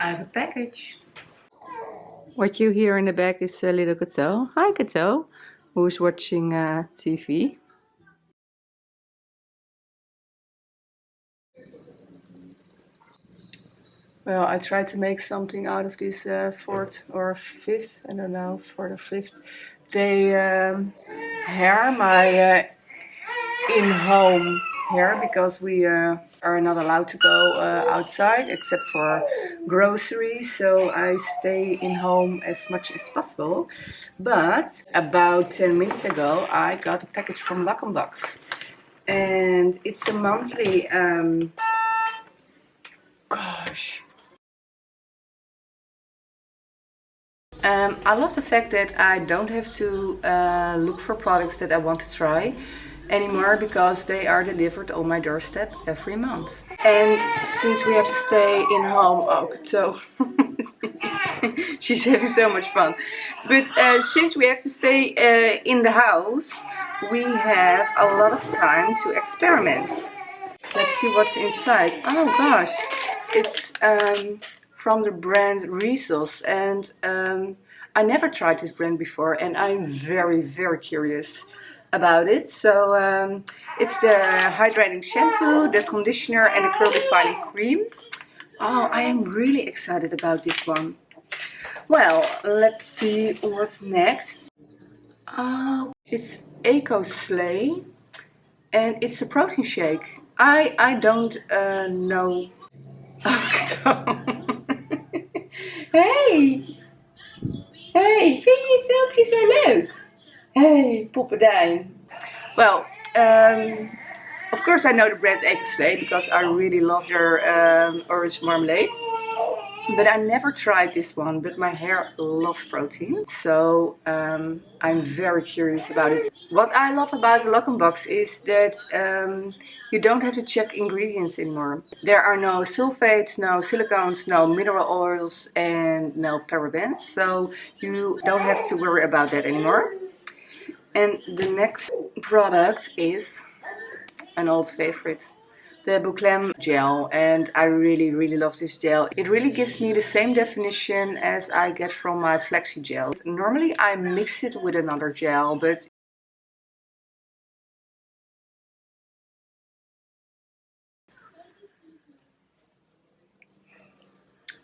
I have a package. What you hear in the back is little Kato. Hi Kato, who's watching TV. Well, I tried to make something out of this fourth or fifth, I don't know, fourth or fifth day hair, my in-home hair, because we are not allowed to go outside except for groceries, so I stay in home as much as possible. But about 10 minutes ago I got a package from Lockenbox, and it's a monthly I love the fact that I don't have to look for products that I want to try anymore, because they are delivered on my doorstep every month. And since we have to stay in home, so she's having so much fun. But since we have to stay in the house, we have a lot of time to experiment. Let's see what's inside. Oh gosh, it's from the brand Rizos, and I never tried this brand before, and I'm very curious about it. So it's the hydrating shampoo, the conditioner, and the curl defining cream. Oh, I am really excited about this one. Well, let's see what's next. Oh, it's Ecoslay, and it's a protein shake. I don't know. Hey! Hey, vind je het filmpje zo leuk? Hey, poppendijn. Well, of course I know the brand Ecoslay because I really love their orange marmalade. But I never tried this one, but my hair loves protein, so I'm very curious about it. What I love about the Lockenbox is that you don't have to check ingredients anymore. There are no sulfates, no silicones, no mineral oils, and no parabens, so you don't have to worry about that anymore. And the next product is an old favorite, the Boucleme gel, and I really love this gel. It really gives me the same definition as I get from my Flaxseedgel. Normally I mix it with another gel, but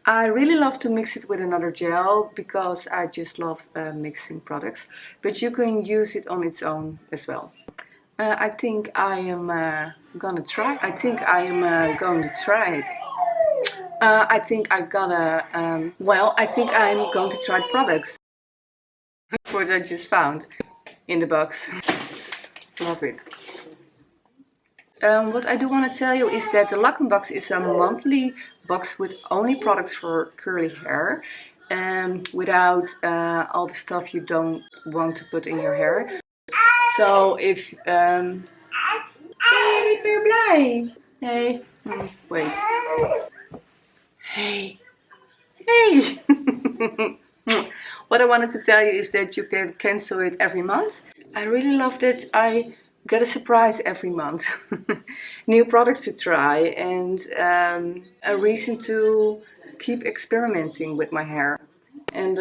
I really love to mix it with another gel because I just love mixing products, but you can use it on its own as well. I think I am gonna try. I think I am going to try it. I think I gotta, I think I'm going to try products. What I just found in the box. Love it. What I do want to tell you is that the Lockenbox is a monthly box with only products for curly hair, without all the stuff you don't want to put in your hair. So if hey, ik ben blij. Hey, wait. Hey, hey. What I wanted to tell you is that you can cancel it every month. I really love that I get a surprise every month. New products to try, and a reason to keep experimenting with my hair. And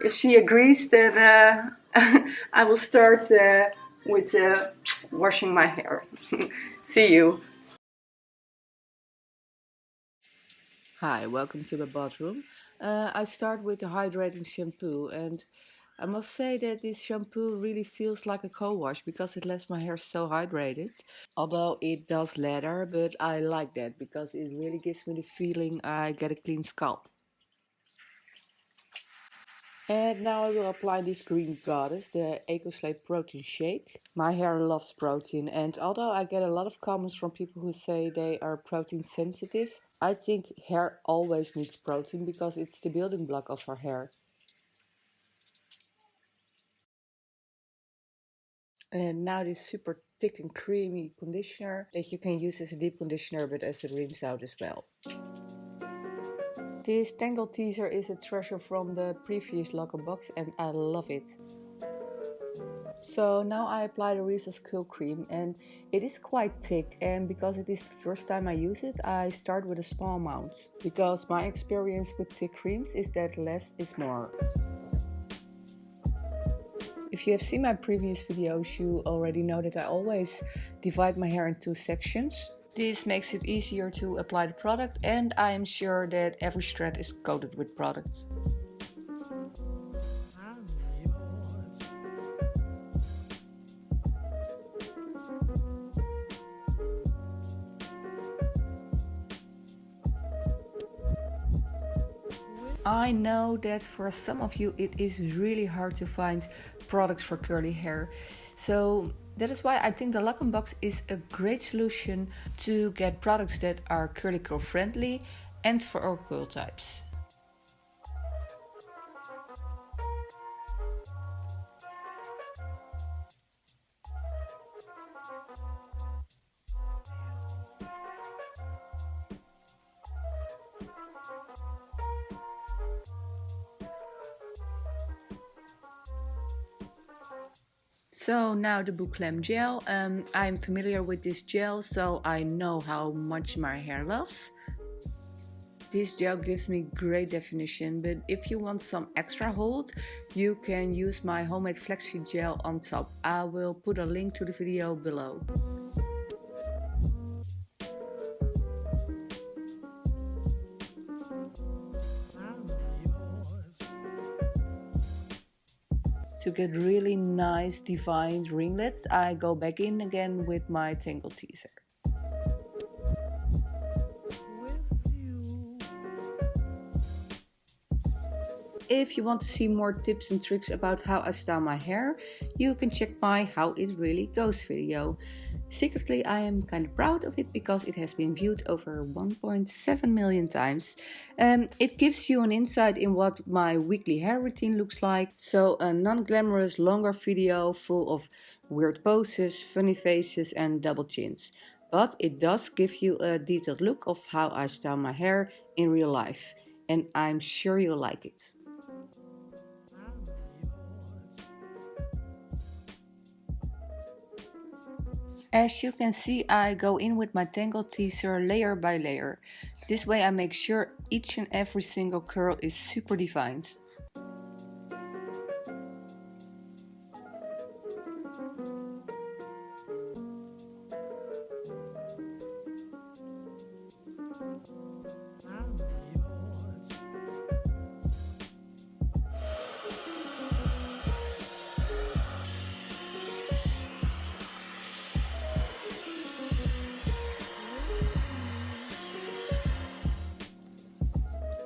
if she agrees that I will start with washing my hair. See you. Hi, welcome to the bathroom. I start with the hydrating shampoo, and I must say that this shampoo really feels like a co-wash because it lets my hair so hydrated. Although it does lather, but I like that because it really gives me the feeling I get a clean scalp. And now I will apply this green goddess, the Ecoslay protein shake. My hair loves protein, and although I get a lot of comments from people who say they are protein sensitive, I think hair always needs protein because it's the building block of our hair. And now this super thick and creamy conditioner that you can use as a deep conditioner but as it rinse out as well. This Tangle Teaser is a treasure from the previous Lockenbox and I love it. So now I apply the Rizos Curl Cream, and it is quite thick, and because it is the first time I use it, I start with a small amount. Because my experience with thick creams is that less is more. If you have seen my previous videos, you already know that I always divide my hair in 2 sections. This makes it easier to apply the product, and I am sure that every strand is coated with product. I know that for some of you it is really hard to find products for curly hair. So that is why I think the Lockenbox is a great solution to get products that are curly curl friendly and for all curl types. So now the Boucleme gel. I'm familiar with this gel, so I know how much my hair loves. This gel gives me great definition, but if you want some extra hold, you can use my homemade flaxseed gel on top. I will put a link to the video below. To get really nice defined ringlets, I go back in again with my Tangle Teaser. If you want to see more tips and tricks about how I style my hair, you can check my How It Really Goes video. Secretly, I am kind of proud of it because it has been viewed over 1.7 million times. It gives you an insight in what my weekly hair routine looks like. So a non-glamorous longer video full of weird poses, funny faces and double chins. But it does give you a detailed look of how I style my hair in real life. And I'm sure you'll like it. As you can see, I go in with my Tangle Teaser layer by layer. This way I make sure each and every single curl is super defined.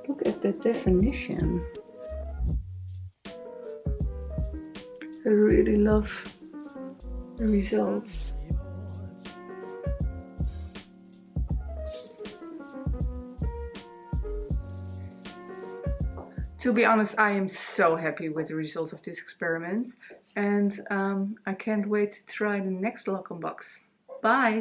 Look at the definition. I really love the results. To be honest, I am so happy with the results of this experiment, and I can't wait to try the next Lockenbox. Bye!